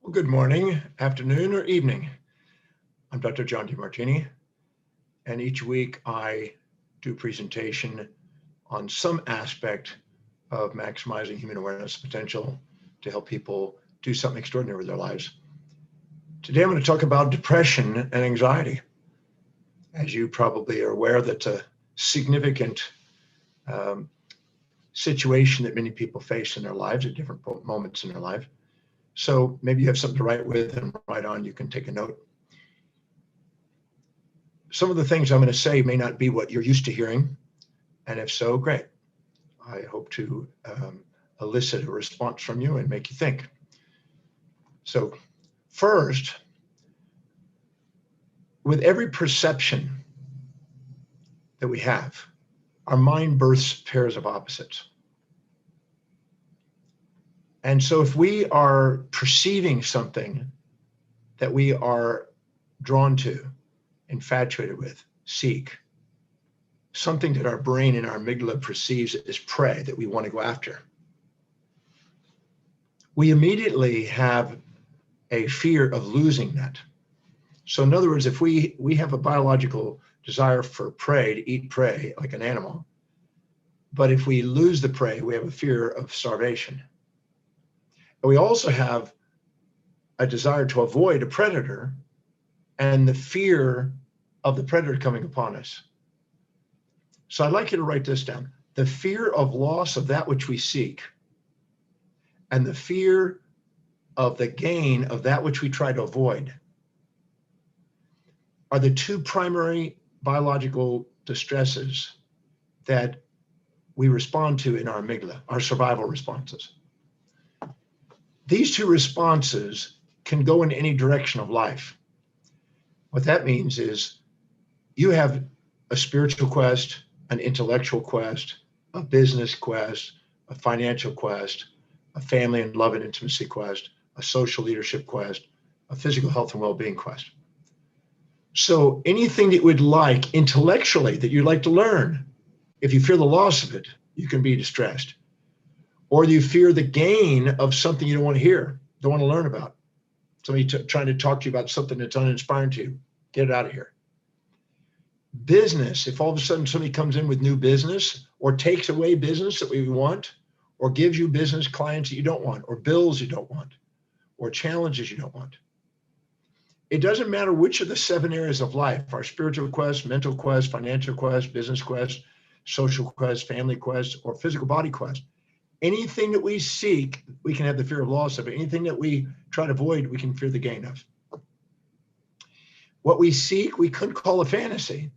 Well, good morning, afternoon, or evening. I'm Dr. John Demartini, and each week I do a presentation on some aspect of maximizing human awareness potential to help people do something extraordinary with their lives. Today I'm going to talk about depression and anxiety. As you probably are aware, that's a significant situation that many people face in their lives at different moments in their life. So maybe you have something to write with and write on, you can take a note. Some of the things I'm going to say may not be what you're used to hearing, and if so, great. I hope to elicit a response from you and make you think. So first, with every perception that we have, our mind births pairs of opposites. And so if we are perceiving something that we are drawn to, infatuated with, seek, something that our brain and our amygdala perceives as prey that we want to go after, we immediately have a fear of losing that. So in other words, if we have a biological desire for prey, to eat prey like an animal, but if we lose the prey, we have a fear of starvation. And we also have a desire to avoid a predator and the fear of the predator coming upon us. So I'd like you to write this down. The fear of loss of that which we seek and the fear of the gain of that which we try to avoid are the two primary biological distresses that we respond to in our amygdala, our survival responses. These two responses can go in any direction of life. What that means is you have a spiritual quest, an intellectual quest, a business quest, a financial quest, a family and love and intimacy quest, a social leadership quest, a physical health and well-being quest. So anything that you would like intellectually that you'd like to learn, if you fear the loss of it, you can be distressed. Or you fear the gain of something you don't want to hear, don't want to learn about. Somebody trying to talk to you about something that's uninspiring to you, get it out of here. Business, if all of a sudden somebody comes in with new business or takes away business that we want, or gives you business clients that you don't want, or bills you don't want, or challenges you don't want. It doesn't matter which of the 7 areas of life, our spiritual quest, mental quest, financial quest, business quest, social quest, family quest, or physical body quest. Anything that we seek, we can have the fear of loss of it. Anything that we try to avoid, we can fear the gain of. What we seek, we could call a fantasy.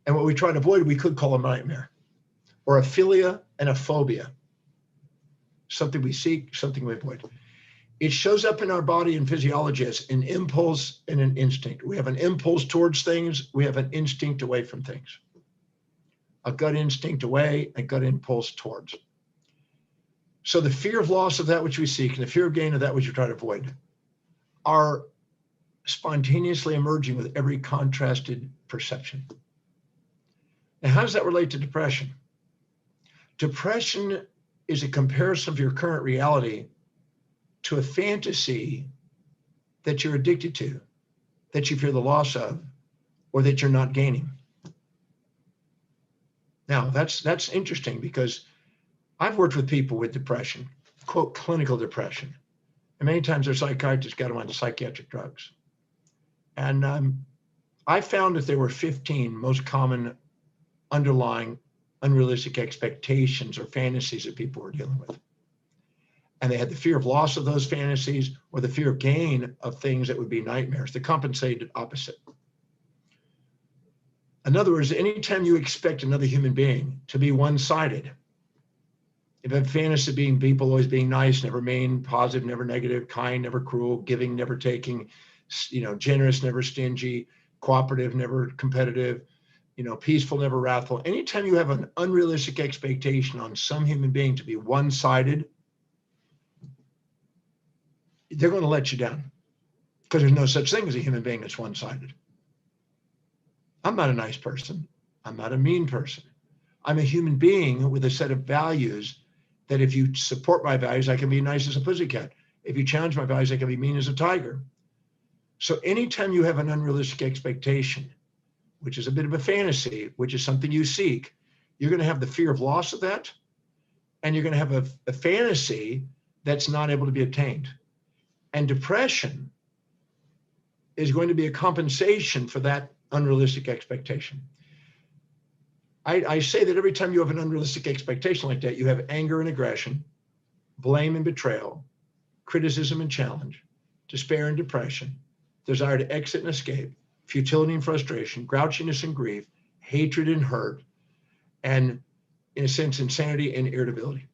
And what we try to avoid, we could call a nightmare. Or a philia and a phobia. Something we seek, something we avoid. It shows up in our body and physiology as an impulse and an instinct. We have an impulse towards things. We have an instinct away from things. A gut instinct away, a gut impulse towards. So the fear of loss of that which we seek and the fear of gain of that which we try to avoid are spontaneously emerging with every contrasted perception. Now, how does that relate to depression? Depression is a comparison of your current reality to a fantasy that you're addicted to, that you fear the loss of, or that you're not gaining. Now, that's interesting because I've worked with people with depression, quote, clinical depression. And many times their psychiatrists got them on psychiatric drugs. And I found that there were 15 most common underlying unrealistic expectations or fantasies that people were dealing with. And they had the fear of loss of those fantasies or the fear of gain of things that would be nightmares, the compensated opposite. In other words, anytime you expect another human being to be one-sided, if you have a fantasy of being people always being nice, never mean, positive, never negative, kind, never cruel, giving, never taking, generous, never stingy, cooperative, never competitive, peaceful, never wrathful. Anytime you have an unrealistic expectation on some human being to be one-sided, they're going to let you down because there's no such thing as a human being that's one-sided. I'm not a nice person. I'm not a mean person. I'm a human being with a set of values that if you support my values, I can be nice as a pussycat. If you challenge my values, I can be mean as a tiger. So anytime you have an unrealistic expectation, which is a bit of a fantasy, which is something you seek, you're going to have the fear of loss of that. And you're going to have a fantasy that's not able to be attained. And depression is going to be a compensation for that unrealistic expectation. I say that every time you have an unrealistic expectation like that, you have anger and aggression, blame and betrayal, criticism and challenge, despair and depression, desire to exit and escape, futility and frustration, grouchiness and grief, hatred and hurt, and in a sense, insanity and irritability.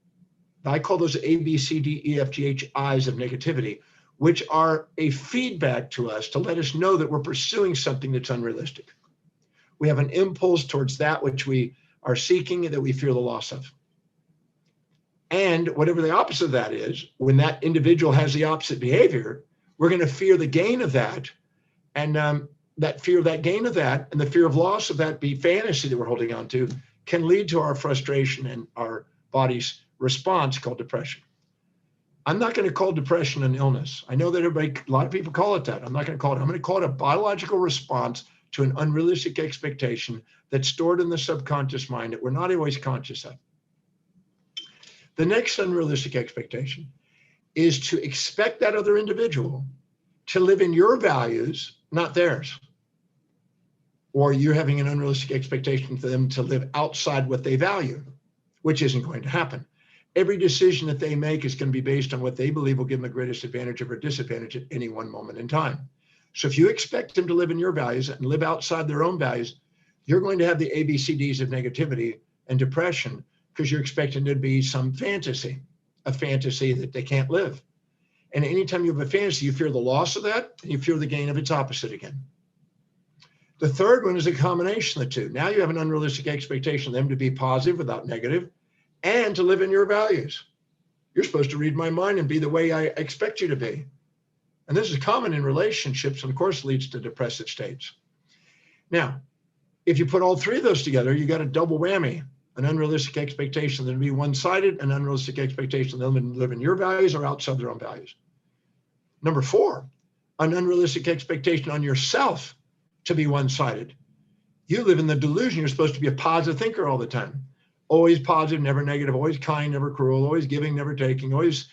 I call those A, B, C, D, E, F, G, H, I's of negativity, which are a feedback to us to let us know that we're pursuing something that's unrealistic. We have an impulse towards that which we are seeking that we fear the loss of. And whatever the opposite of that is, when that individual has the opposite behavior, we're going to fear the gain of that. And that fear of that gain of that and the fear of loss of that fantasy that we're holding on to can lead to our frustration and our body's response called depression. I'm not going to call depression an illness. I know that a lot of people call it that. I'm not going to call it. I'm going to call it a biological response to an unrealistic expectation that's stored in the subconscious mind that we're not always conscious of. The next unrealistic expectation is to expect that other individual to live in your values, not theirs. Or you're having an unrealistic expectation for them to live outside what they value, which isn't going to happen. Every decision that they make is going to be based on what they believe will give them the greatest advantage or disadvantage at any one moment in time. So if you expect them to live in your values and live outside their own values, you're going to have the ABCDs of negativity and depression because you're expecting there to be some fantasy, a fantasy that they can't live. And anytime you have a fantasy, you fear the loss of that and you fear the gain of its opposite again. The third one is a combination of the two. Now you have an unrealistic expectation of them to be positive without negative and to live in your values. You're supposed to read my mind and be the way I expect you to be. And this is common in relationships and of course leads to depressive states. Now, if you put all three of those together, you got a double whammy, an unrealistic expectation that will be one-sided, an unrealistic expectation that they'll live in your values or outside their own values. Number 4, an unrealistic expectation on yourself to be one-sided. You live in the delusion you're supposed to be a positive thinker all the time. Always positive, never negative, always kind, never cruel, always giving, never taking, always,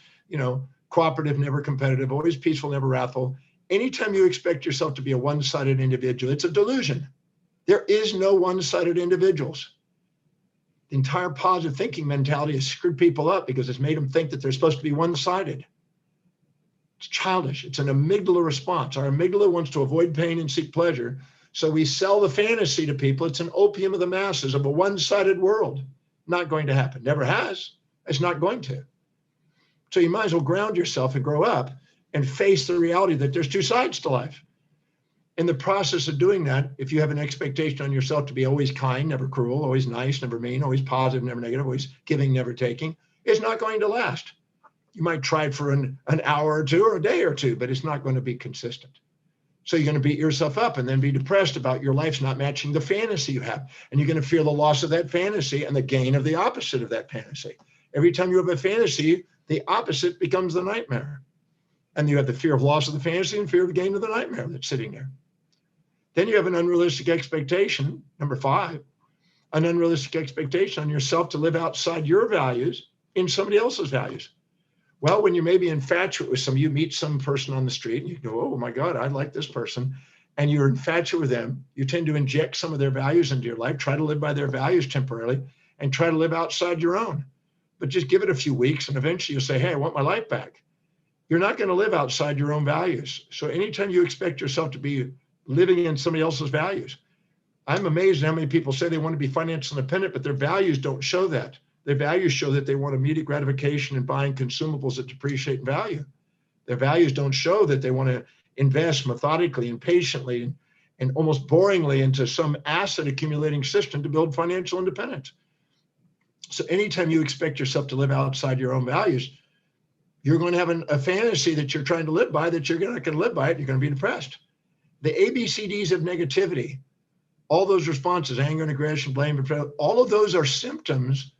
cooperative, never competitive, always peaceful, never wrathful. Anytime you expect yourself to be a one-sided individual, it's a delusion. There is no one-sided individuals. The entire positive thinking mentality has screwed people up because it's made them think that they're supposed to be one-sided. It's childish. It's an amygdala response. Our amygdala wants to avoid pain and seek pleasure. So we sell the fantasy to people. It's an opium of the masses of a one-sided world. Not going to happen. Never has. It's not going to. So you might as well ground yourself and grow up and face the reality that there's two sides to life. In the process of doing that, if you have an expectation on yourself to be always kind, never cruel, always nice, never mean, always positive, never negative, always giving, never taking, it's not going to last. You might try it for an hour or two or a day or two, but it's not going to be consistent. So you're going to beat yourself up and then be depressed about your life's not matching the fantasy you have. And you're going to fear the loss of that fantasy and the gain of the opposite of that fantasy. Every time you have a fantasy, the opposite becomes the nightmare. And you have the fear of loss of the fantasy and fear of the gain of the nightmare that's sitting there. Then you have an unrealistic expectation, number 5, an unrealistic expectation on yourself to live outside your values in somebody else's values. Well, when you may be infatuated with you meet some person on the street and you go, oh my God, I like this person. And you're infatuated with them. You tend to inject some of their values into your life, try to live by their values temporarily and try to live outside your own. But just give it a few weeks and eventually you'll say, hey, I want my life back. You're not going to live outside your own values. So anytime you expect yourself to be living in somebody else's values, I'm amazed at how many people say they want to be financially independent, but their values don't show that. Their values show that they want immediate gratification and buying consumables that depreciate in value. Their values don't show that they want to invest methodically and patiently and almost boringly into some asset accumulating system to build financial independence. So anytime you expect yourself to live outside your own values, you're going to have a fantasy that you're trying to live by that you're not going to live by it. You're going to be depressed. The ABCDs of negativity, all those responses, anger and aggression, blame, betrayal, all of those are symptoms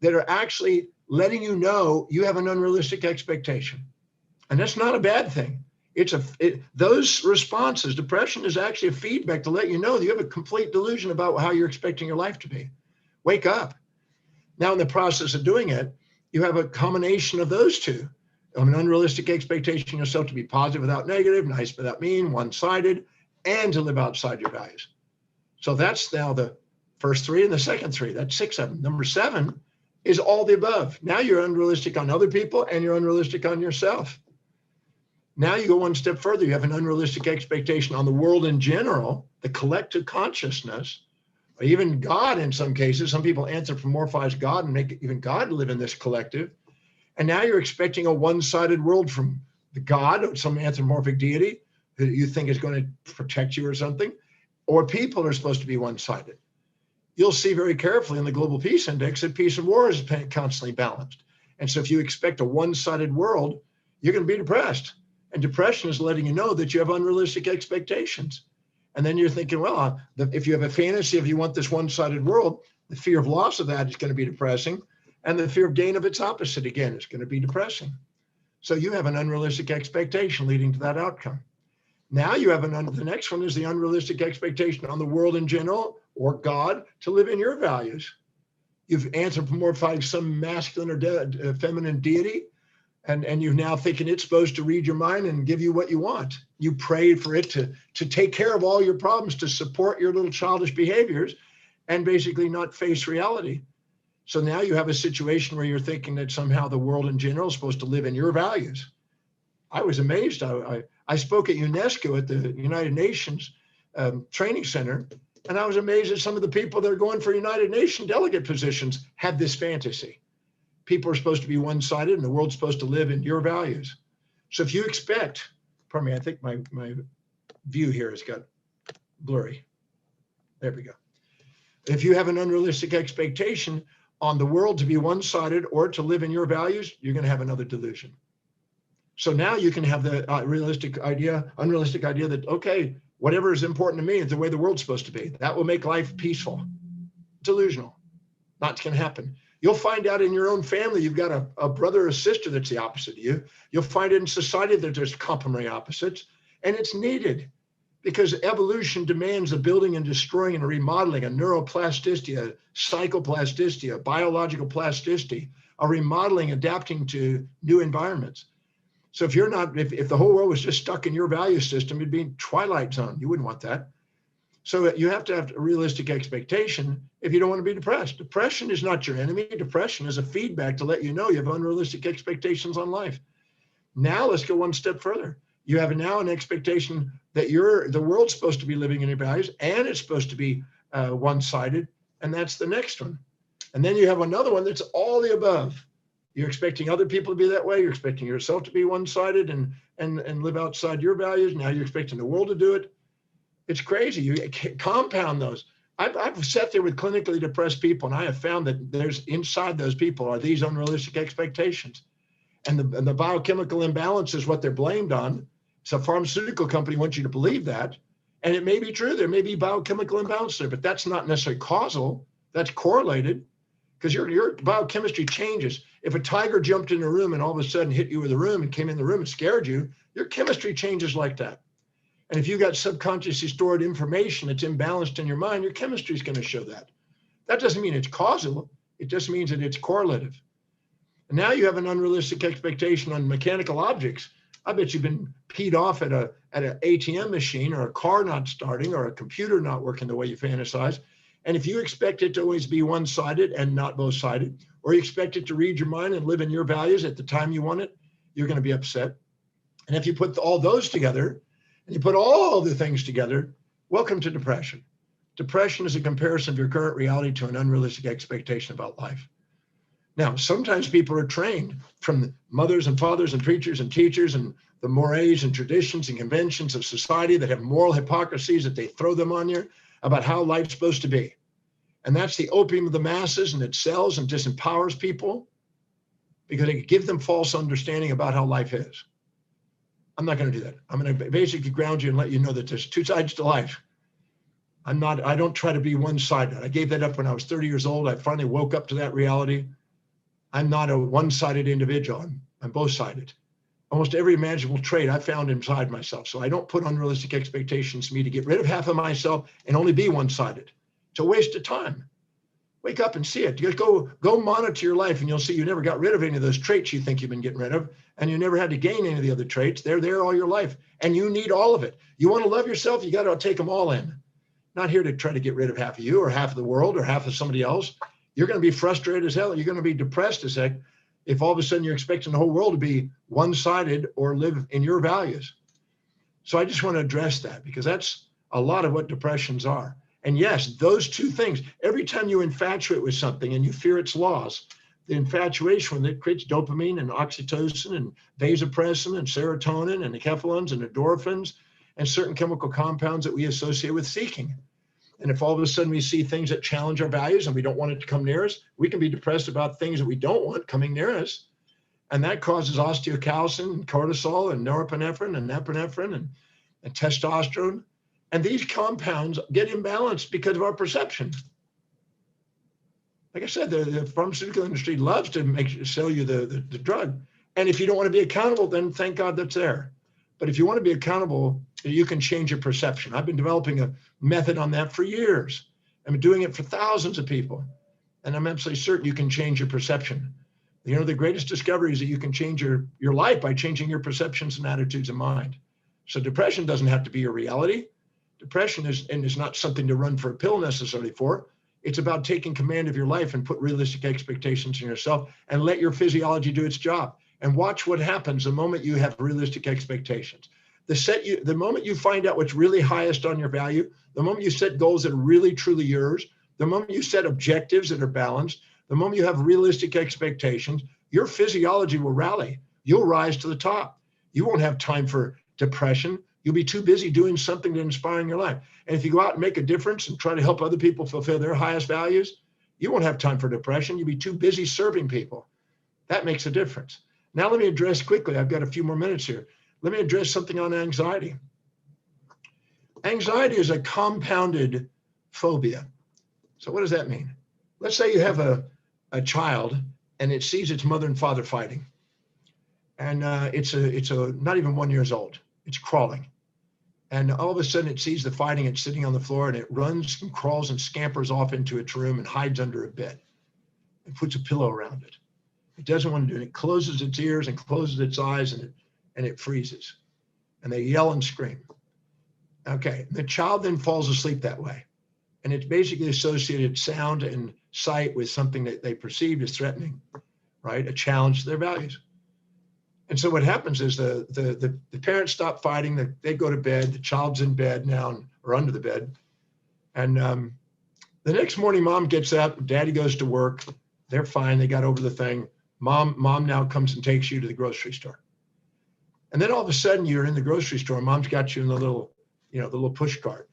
that are actually letting you know you have an unrealistic expectation. And that's not a bad thing. Those responses, depression is actually a feedback to let you know that you have a complete delusion about how you're expecting your life to be. Wake up. Now, in the process of doing it, you have a combination of those two. An unrealistic expectation of yourself to be positive without negative, nice without mean, one-sided, and to live outside your values. So that's now the first three and the second three. That's 6 of them. Number 7 is all the above. Now you're unrealistic on other people and you're unrealistic on yourself. Now you go one step further. You have an unrealistic expectation on the world in general, the collective consciousness, or even God in some cases. Some people anthropomorphize God and make even God live in this collective. And now you're expecting a one-sided world from the God or some anthropomorphic deity that you think is going to protect you or something, or people are supposed to be one-sided. You'll see very carefully in the Global Peace Index that peace and war is constantly balanced. And so if you expect a one-sided world, you're going to be depressed. And depression is letting you know that you have unrealistic expectations. And then you're thinking, well, if you have a fantasy, if you want this one-sided world, the fear of loss of that is going to be depressing. And the fear of gain of its opposite, again, is going to be depressing. So you have an unrealistic expectation leading to that outcome. Now you have the next one is the unrealistic expectation on the world in general or God to live in your values. You've anthropomorphized some masculine or feminine deity, and you're now thinking it's supposed to read your mind and give you what you want. You prayed for it to take care of all your problems, to support your little childish behaviors, and basically not face reality. So now you have a situation where you're thinking that somehow the world in general is supposed to live in your values. I was amazed. I spoke at UNESCO at the United Nations Training Center, and I was amazed at some of the people that are going for United Nations delegate positions had this fantasy. People are supposed to be one-sided and the world's supposed to live in your values. So if you expect, pardon me, I think my view here has got blurry. There we go. If you have an unrealistic expectation on the world to be one-sided or to live in your values, you're going to have another delusion. So now you can have the unrealistic idea that, okay, whatever is important to me is the way the world's supposed to be. That will make life peaceful. Delusional. Not going to happen. You'll find out in your own family, you've got a brother or sister that's the opposite of you. You'll find it in society that there's complementary opposites, and it's needed because evolution demands a building and destroying and a remodeling, a neuroplasticity, a psychoplasticity, a biological plasticity, a remodeling, adapting to new environments. So if you're not, if the whole world was just stuck in your value system, it'd be Twilight Zone. You wouldn't want that. So you have to have a realistic expectation if you don't want to be depressed. Depression is not your enemy. Depression is a feedback to let you know you have unrealistic expectations on life. Now let's go one step further. You have now an expectation that the world's supposed to be living in your values and it's supposed to be one-sided, and that's the next one. And then you have another one that's all the above. You're expecting other people to be that way. You're expecting yourself to be one-sided and live outside your values. Now you're expecting the world to do it. It's crazy. You compound those. I've sat there with clinically depressed people, and I have found that there's inside those people are these unrealistic expectations. And the biochemical imbalance is what they're blamed on. So a pharmaceutical company wants you to believe that. And it may be true. There may be biochemical imbalance there, but that's not necessarily causal. That's correlated because your biochemistry changes. If a tiger jumped in a room and all of a sudden hit you with a room and came in the room and scared you, your chemistry changes like that. And if you got subconsciously stored information that's imbalanced in your mind, your chemistry is going to show that. That doesn't mean it's causal. It just means that it's correlative. And now you have an unrealistic expectation on mechanical objects. I bet you've been peed off at an ATM machine or a car not starting or a computer not working the way you fantasize. And if you expect it to always be one-sided and not both-sided, or you expect it to read your mind and live in your values at the time you want it, you're going to be upset. And if you put all those together, and you put all the things together, welcome to depression. Depression is a comparison of your current reality to an unrealistic expectation about life. Now, sometimes people are trained from mothers and fathers and preachers and teachers and the mores and traditions and conventions of society that have moral hypocrisies that they throw them on you about how life's supposed to be. And that's the opium of the masses, and it sells and disempowers people because it gives them false understanding about how life is. I'm not going to do that. I'm going to basically ground you and let you know that there's two sides to life. I don't try to be one-sided. I gave that up when I was 30 years old. I finally woke up to that reality. I'm not a one-sided individual. I'm both-sided. almost every imaginable trait I found inside myself. So I don't put unrealistic expectations of me to get rid of half of myself and only be one-sided. It's a waste of time. Wake up and see it. Just go monitor your life, and you'll see you never got rid of any of those traits you think you've been getting rid of, and you never had to gain any of the other traits. They're there all your life, and you need all of it. You want to love yourself, you got to take them all in. Not here to try to get rid of half of you or half of the world or half of somebody else. You're going to be frustrated as hell. You're going to be depressed as heck if all of a sudden you're expecting the whole world to be one-sided or live in your values. So I just want to address that, because that's a lot of what depressions are. And yes, those two things, every time you infatuate with something and you fear its loss, the infatuation with it creates dopamine and oxytocin and vasopressin and serotonin and enkephalins and endorphins and certain chemical compounds that we associate with seeking. And if all of a sudden we see things that challenge our values and we don't want it to come near us, we can be depressed about things that we don't want coming near us. And that causes osteocalcin and cortisol and norepinephrine and epinephrine and testosterone. And these compounds get imbalanced because of our perception. Like I said, the pharmaceutical industry loves to sell you the drug. And if you don't want to be accountable, then thank God that's there. But if you want to be accountable, you can change your perception. I've been developing a method on that for years. I've been doing it for thousands of people. And I'm absolutely certain you can change your perception. You know, the greatest discovery is that you can change your life by changing your perceptions and attitudes of mind. So depression doesn't have to be your reality. Depression is not something to run for a pill necessarily for. It's about taking command of your life and put realistic expectations in yourself and let your physiology do its job. And watch what happens the moment you have realistic expectations. The moment you find out what's really highest on your value, the moment you set goals that are really truly yours, the moment you set objectives that are balanced, the moment you have realistic expectations, your physiology will rally. You'll rise to the top. You won't have time for depression. You'll be too busy doing something to inspire in your life. And if you go out and make a difference and try to help other people fulfill their highest values, you won't have time for depression. You'll be too busy serving people. That makes a difference. Now let me address quickly, I've got a few more minutes here. Let me address something on anxiety. Anxiety is a compounded phobia. So what does that mean? Let's say you have a child and it sees its mother and father fighting. And it's not even 1 year old. It's crawling. And all of a sudden it sees the fighting, it's sitting on the floor, and it runs and crawls and scampers off into its room and hides under a bed and puts a pillow around it. It doesn't want to do it. It closes its ears and closes its eyes, and it freezes. And they yell and scream. Okay, the child then falls asleep that way. And it's basically associated sound and sight with something that they perceive as threatening, right? A challenge to their values. And so what happens is the parents stop fighting, they go to bed, the child's in bed now or under the bed. And the next morning, mom gets up, daddy goes to work, they're fine, they got over the thing. Mom now comes and takes you to the grocery store. And then all of a sudden you're in the grocery store, mom's got you in the little push cart.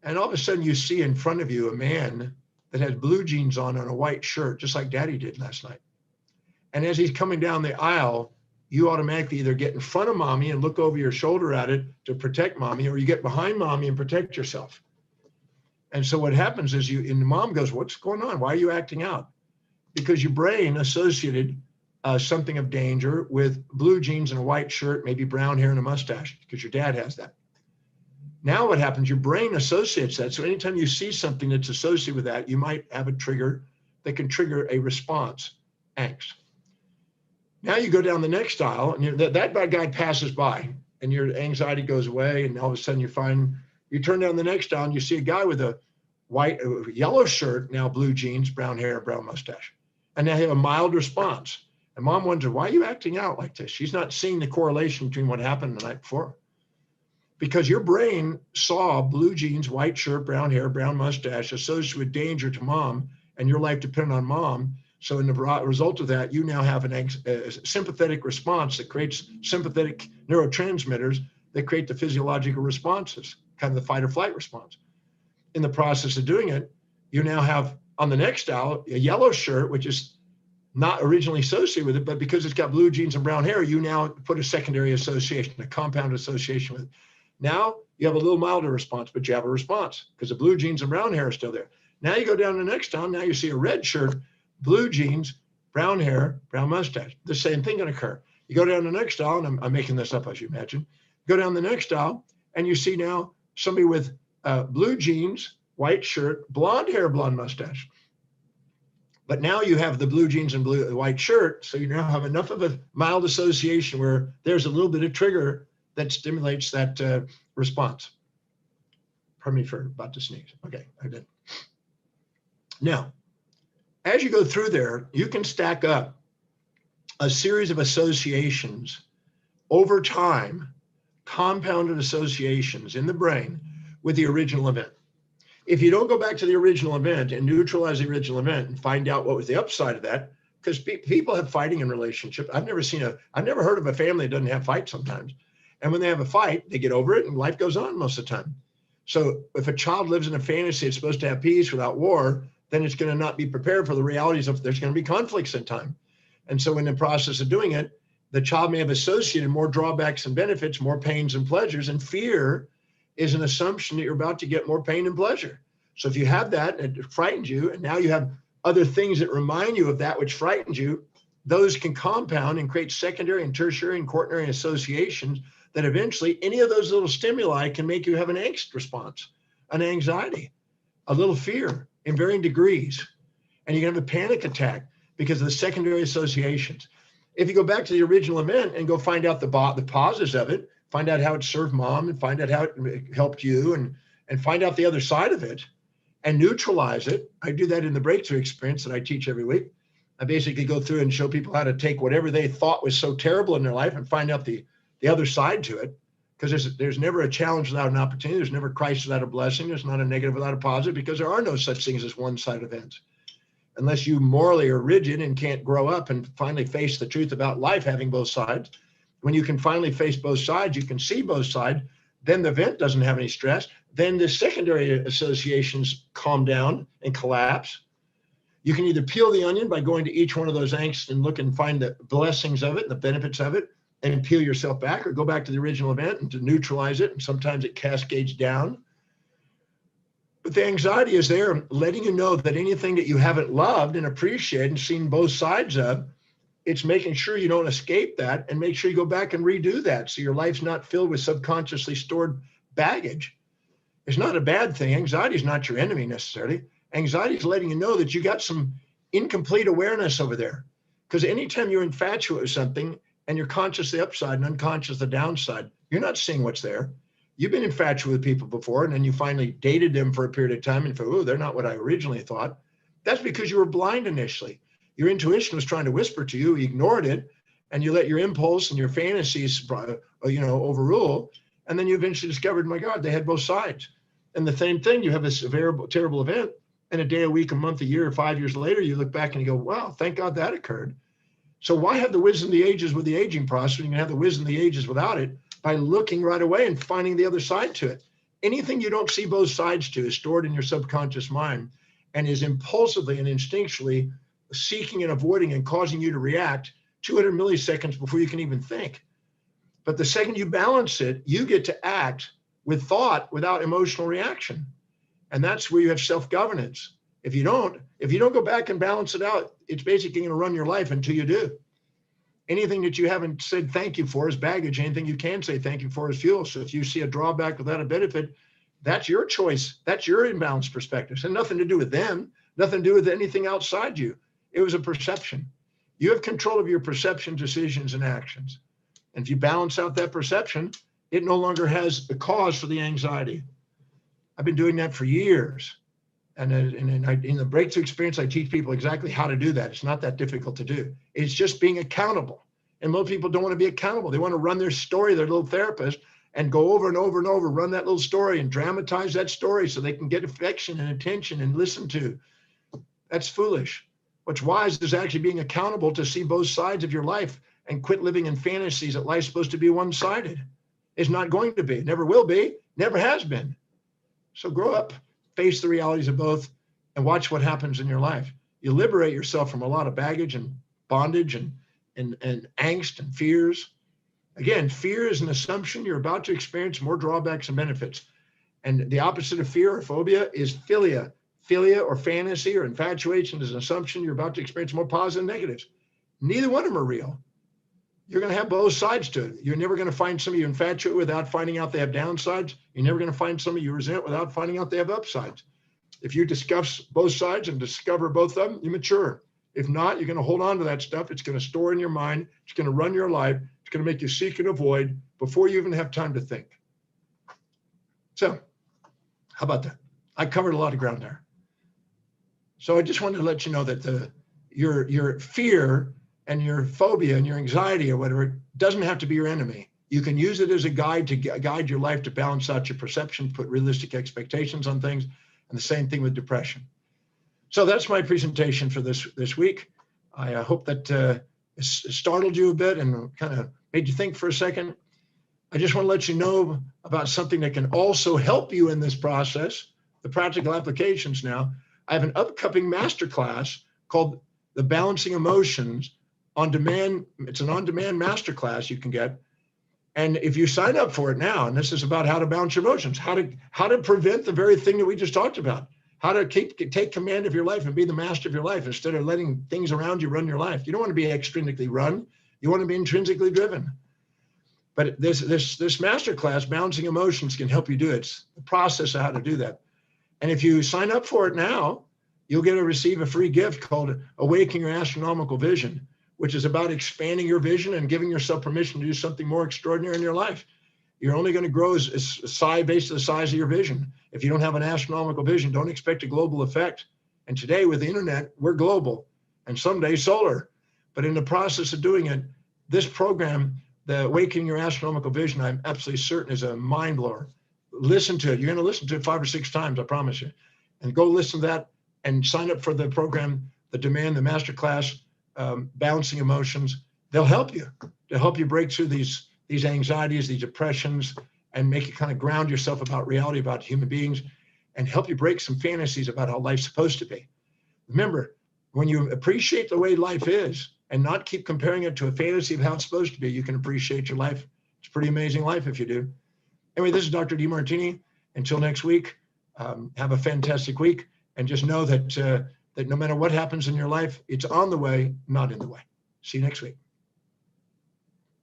And all of a sudden you see in front of you a man that has blue jeans on and a white shirt, just like daddy did last night. And as he's coming down the aisle, you automatically either get in front of mommy and look over your shoulder at it to protect mommy, or you get behind mommy and protect yourself. And so what happens is and mom goes, what's going on? Why are you acting out? Because your brain associated something of danger with blue jeans and a white shirt, maybe brown hair and a mustache, because your dad has that. Now what happens, your brain associates that. So anytime you see something that's associated with that, you might have a trigger that can trigger a response, angst. Now you go down the next aisle, and that bad guy passes by, and your anxiety goes away, and all of a sudden you turn down the next aisle, and you see a guy with a yellow shirt, now blue jeans, brown hair, brown mustache. And they have a mild response. And mom wonders, why are you acting out like this? She's not seeing the correlation between what happened the night before. Because your brain saw blue jeans, white shirt, brown hair, brown mustache associated with danger to mom, and your life depended on mom. So in the result of that, you now have a sympathetic response that creates sympathetic neurotransmitters that create the physiological responses, kind of the fight or flight response. In the process of doing it, you now have on the next aisle a yellow shirt, which is not originally associated with it, but because it's got blue jeans and brown hair, you now put a secondary association, a compound association with it. Now you have a little milder response, but you have a response because the blue jeans and brown hair are still there. Now you go down to the next aisle, now you see a red shirt, blue jeans, brown hair, brown mustache. The same thing can occur. You go down the next aisle, and I'm making this up, as you imagine. Go down the next aisle, and you see now somebody with blue jeans, white shirt, blonde hair, blonde mustache. But now you have the blue jeans and white shirt, so you now have enough of a mild association where there's a little bit of trigger that stimulates that response. Pardon me for about to sneeze. Okay, I did. Now, as you go through there, you can stack up a series of associations over time, compounded associations in the brain with the original event. If you don't go back to the original event and neutralize the original event and find out what was the upside of that, because people have fighting in relationships. I've never heard of a family that doesn't have fights sometimes. And when they have a fight, they get over it and life goes on most of the time. So if a child lives in a fantasy it's supposed to have peace without war, then it's going to not be prepared for the realities of there's going to be conflicts in time. And so in the process of doing it, the child may have associated more drawbacks and benefits, more pains and pleasures, and fear is an assumption that you're about to get more pain and pleasure. So if you have that and it frightens you, and now you have other things that remind you of that which frightens you, those can compound and create secondary and tertiary and quaternary associations that eventually any of those little stimuli can make you have an angst response, an anxiety, a little fear in varying degrees. And you can have a panic attack because of the secondary associations. If you go back to the original event and go find out the positives of it, find out how it served mom and find out how it helped you and find out the other side of it and neutralize it. I do that in the breakthrough experience that I teach every week. I basically go through and show people how to take whatever they thought was so terrible in their life and find out the other side to it. Because there's never a challenge without an opportunity. There's never a crisis without a blessing. There's not a negative without a positive, because there are no such things as one-side events. Unless you morally are rigid and can't grow up and finally face the truth about life having both sides. When you can finally face both sides, you can see both sides, then the event doesn't have any stress. Then the secondary associations calm down and collapse. You can either peel the onion by going to each one of those angsts and look and find the blessings of it and the benefits of it and peel yourself back, or go back to the original event and to neutralize it. And sometimes it cascades down. But the anxiety is there, letting you know that anything that you haven't loved and appreciated and seen both sides of, it's making sure you don't escape that and make sure you go back and redo that so your life's not filled with subconsciously stored baggage. It's not a bad thing. Anxiety is not your enemy necessarily. Anxiety is letting you know that you got some incomplete awareness over there. Because anytime you're infatuated with something and you're conscious the upside and unconscious the downside, you're not seeing what's there. You've been infatuated with people before, and then you finally dated them for a period of time and thought, oh, they're not what I originally thought. That's because you were blind initially. Your intuition was trying to whisper to you, you ignored it, and you let your impulse and your fantasies, overrule. And then you eventually discovered, my God, they had both sides. And the same thing, you have this terrible event, and a day, a week, a month, a year, or 5 years later, you look back and you go, wow, thank God that occurred. So why have the wisdom of the ages with the aging process? You can have the wisdom of the ages without it by looking right away and finding the other side to it. Anything you don't see both sides to is stored in your subconscious mind and is impulsively and instinctually seeking and avoiding and causing you to react 200 milliseconds before you can even think. But the second you balance it, you get to act with thought without emotional reaction. And that's where you have self-governance. If you don't go back and balance it out, it's basically going to run your life until you do. Anything that you haven't said thank you for is baggage. Anything you can say thank you for is fuel. So if you see a drawback without a benefit, that's your choice. That's your imbalanced perspective. It's nothing to do with them, nothing to do with anything outside you. It was a perception. You have control of your perception, decisions, and actions. And if you balance out that perception, it no longer has the cause for the anxiety. I've been doing that for years. And in the breakthrough experience, I teach people exactly how to do that. It's not that difficult to do. It's just being accountable. And most people don't want to be accountable. They want to run their story, their little therapist, and go over and over and over, run that little story and dramatize that story so they can get affection and attention and listen to. That's foolish. What's wise is actually being accountable to see both sides of your life and quit living in fantasies that life's supposed to be one-sided. It's not going to be, never will be, never has been. So grow up. Face the realities of both and watch what happens in your life. You liberate yourself from a lot of baggage and bondage and angst and fears. Again, fear is an assumption you're about to experience more drawbacks and benefits. And the opposite of fear or phobia is philia. Philia or fantasy or infatuation is an assumption you're about to experience more positive and negatives. Neither one of them are real. you're going to have both sides to it. You're never going to find somebody you infatuate without finding out they have downsides. You're never going to find somebody you resent without finding out they have upsides. If you discuss both sides and discover both of them, you mature. If not, you're going to hold on to that stuff. It's going to store in your mind. It's going to run your life. It's going to make you seek and avoid before you even have time to think. So how about that? I covered a lot of ground there. So I just wanted to let you know that your fear and your phobia and your anxiety or whatever doesn't have to be your enemy. You can use it as a guide to guide your life, to balance out your perception, put realistic expectations on things, and the same thing with depression. So that's my presentation for this week. I hope that it startled you a bit and kind of made you think for a second. I just want to let you know about something that can also help you in this process, the practical applications now. I have an upcoming masterclass called The Balancing Emotions on Demand. It's an on-demand masterclass you can get. And if you sign up for it now, and this is about how to balance your emotions, how to prevent the very thing that we just talked about, how to take command of your life and be the master of your life instead of letting things around you run your life. You don't want to be extrinsically run. You want to be intrinsically driven. But this masterclass, Balancing Emotions, can help you do it. It's the process of how to do that. And if you sign up for it now, you'll receive a free gift called Awakening Your Astronomical Vision, which is about expanding your vision and giving yourself permission to do something more extraordinary in your life. You're only going to grow based on the size of your vision. If you don't have an astronomical vision, don't expect a global effect. And today with the internet, we're global and someday solar. But in the process of doing it, this program, the Awakening Your Astronomical Vision, I'm absolutely certain is a mind blower. Listen to it. You're going to listen to it 5 or 6 times, I promise you. And go listen to that and sign up for the program, the masterclass, Balancing Emotions. They'll help you. They'll help you break through these anxieties, these depressions, and make you kind of ground yourself about reality, about human beings, and help you break some fantasies about how life's supposed to be. Remember, when you appreciate the way life is and not keep comparing it to a fantasy of how it's supposed to be, you can appreciate your life. It's a pretty amazing life if you do. Anyway, this is Dr. Demartini. Until next week, have a fantastic week, and just know that no matter what happens in your life, it's on the way, not in the way. See you next week.